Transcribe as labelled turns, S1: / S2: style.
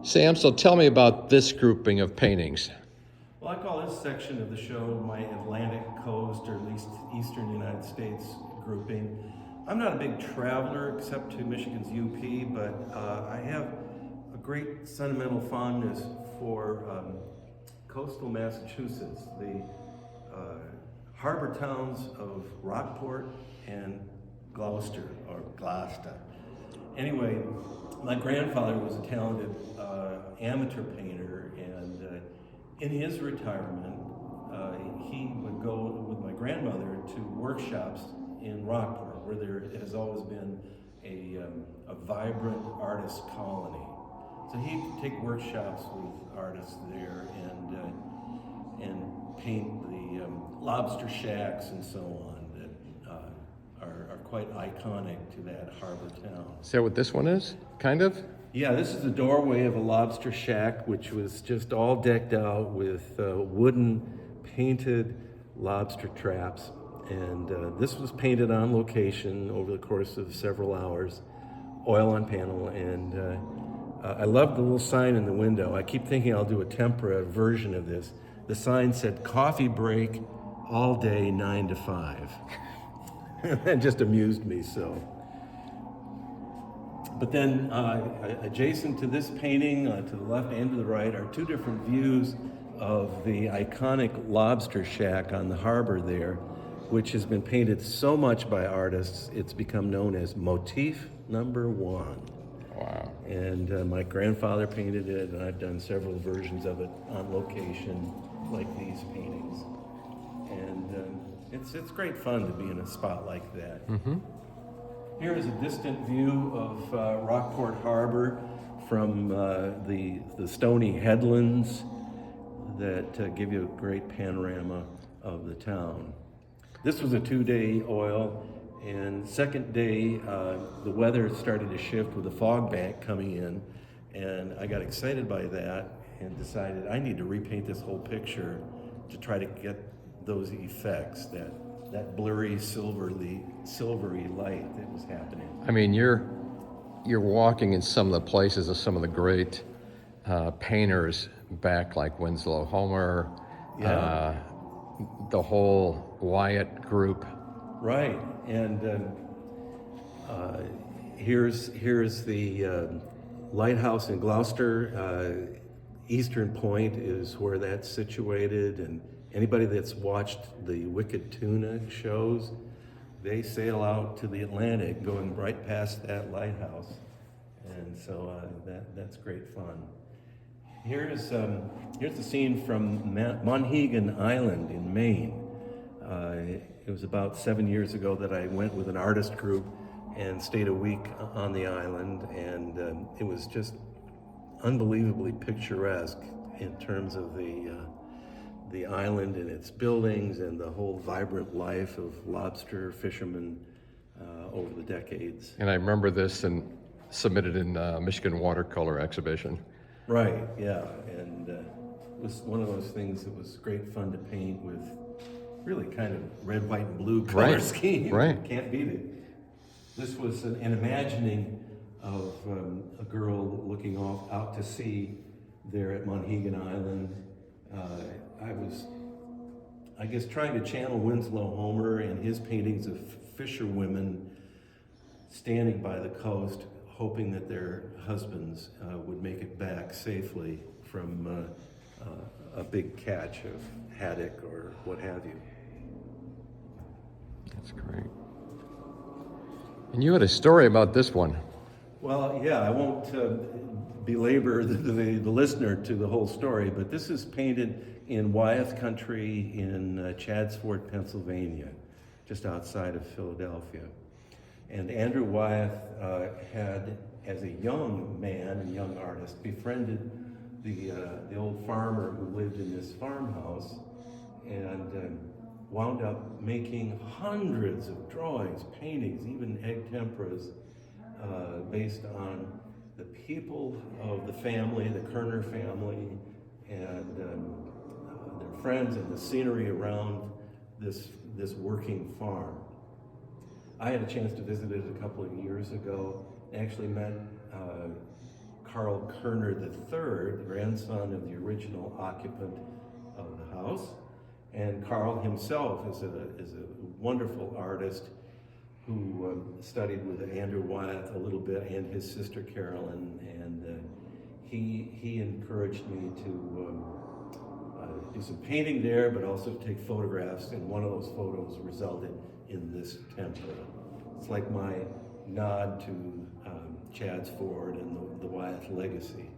S1: Sam, so tell me about this grouping of paintings.
S2: Well, I call this section of the show my Atlantic coast, or at least eastern United States grouping. I'm not a big traveler except to Michigan's UP, but I have a great sentimental fondness for coastal Massachusetts, the harbor towns of Rockport and Gloucester, or Gloucester. Anyway, my grandfather was a talented amateur painter, and in his retirement, he would go with my grandmother to workshops in Rockport, where there has always been a vibrant artist colony. So he'd take workshops with artists there and paint the lobster shacks and so on that are quite iconic to that harbor town.
S1: Is that what this one is? Kind of?
S2: Yeah, this is the doorway of a lobster shack, which was just all decked out with wooden painted lobster traps. And this was painted on location over the course of several hours, oil on panel. And I love the little sign in the window. I keep thinking I'll do a tempera version of this. The sign said, "Coffee break all day, 9 to 5." That just amused me so. But then adjacent to this painting, to the left and to the right, are two different views of the iconic lobster shack on the harbor there, which has been painted so much by artists, it's become known as Motif Number 1.
S1: Wow.
S2: And my grandfather painted it, and I've done several versions of it on location, like these paintings. And it's great fun to be in a spot like that.
S1: Mm-hmm.
S2: Here is a distant view of Rockport Harbor from the stony headlands that give you a great panorama of the town. This was a 2-day oil, and second day the weather started to shift with a fog bank coming in, and I got excited by that and decided I need to repaint this whole picture to try to get those effects, that blurry silvery light that was happening.
S1: I mean, you're walking in some of the places of some of the great painters back, like Winslow Homer,
S2: Yeah.
S1: the whole Wyatt group.
S2: Right, and here's the lighthouse in Gloucester. Eastern Point is where that's situated, and anybody that's watched the Wicked Tuna shows, they sail out to the Atlantic going right past that lighthouse, and so that's great fun. Here's the scene from Monhegan Island in Maine. It was about 7 years ago that I went with an artist group and stayed a week on the island, and it was just unbelievably picturesque in terms of the island and its buildings and the whole vibrant life of lobster fishermen over the decades.
S1: And I remember this and submitted in Michigan watercolor exhibition.
S2: Right, yeah, and it was one of those things that was great fun to paint with really kind of red, white, and blue color scheme.
S1: Right.
S2: Can't beat it. This was an imagining of a girl looking out to sea there at Monhegan Island. I was, I guess, trying to channel Winslow Homer and his paintings of fisherwomen standing by the coast, hoping that their husbands would make it back safely from a big catch of haddock or what have you.
S1: That's great. And you had a story about this one.
S2: Well, yeah, I won't belabor the listener to the whole story, but this is painted in Wyeth Country in Chadsford, Pennsylvania, just outside of Philadelphia. And Andrew Wyeth had, as a young man and young artist, befriended the old farmer who lived in this farmhouse, and wound up making hundreds of drawings, paintings, even egg temperas, based on the people of the family, the Kerner family, and their friends and the scenery around this working farm. I had a chance to visit it a couple of years ago. I actually met Carl Kerner III, grandson of the original occupant of the house. And Carl himself is a wonderful artist who studied with Andrew Wyeth a little bit and his sister Carolyn, and he encouraged me to do some painting there, but also to take photographs, and one of those photos resulted in this temple. It's like my nod to Chad's Ford and the Wyeth legacy.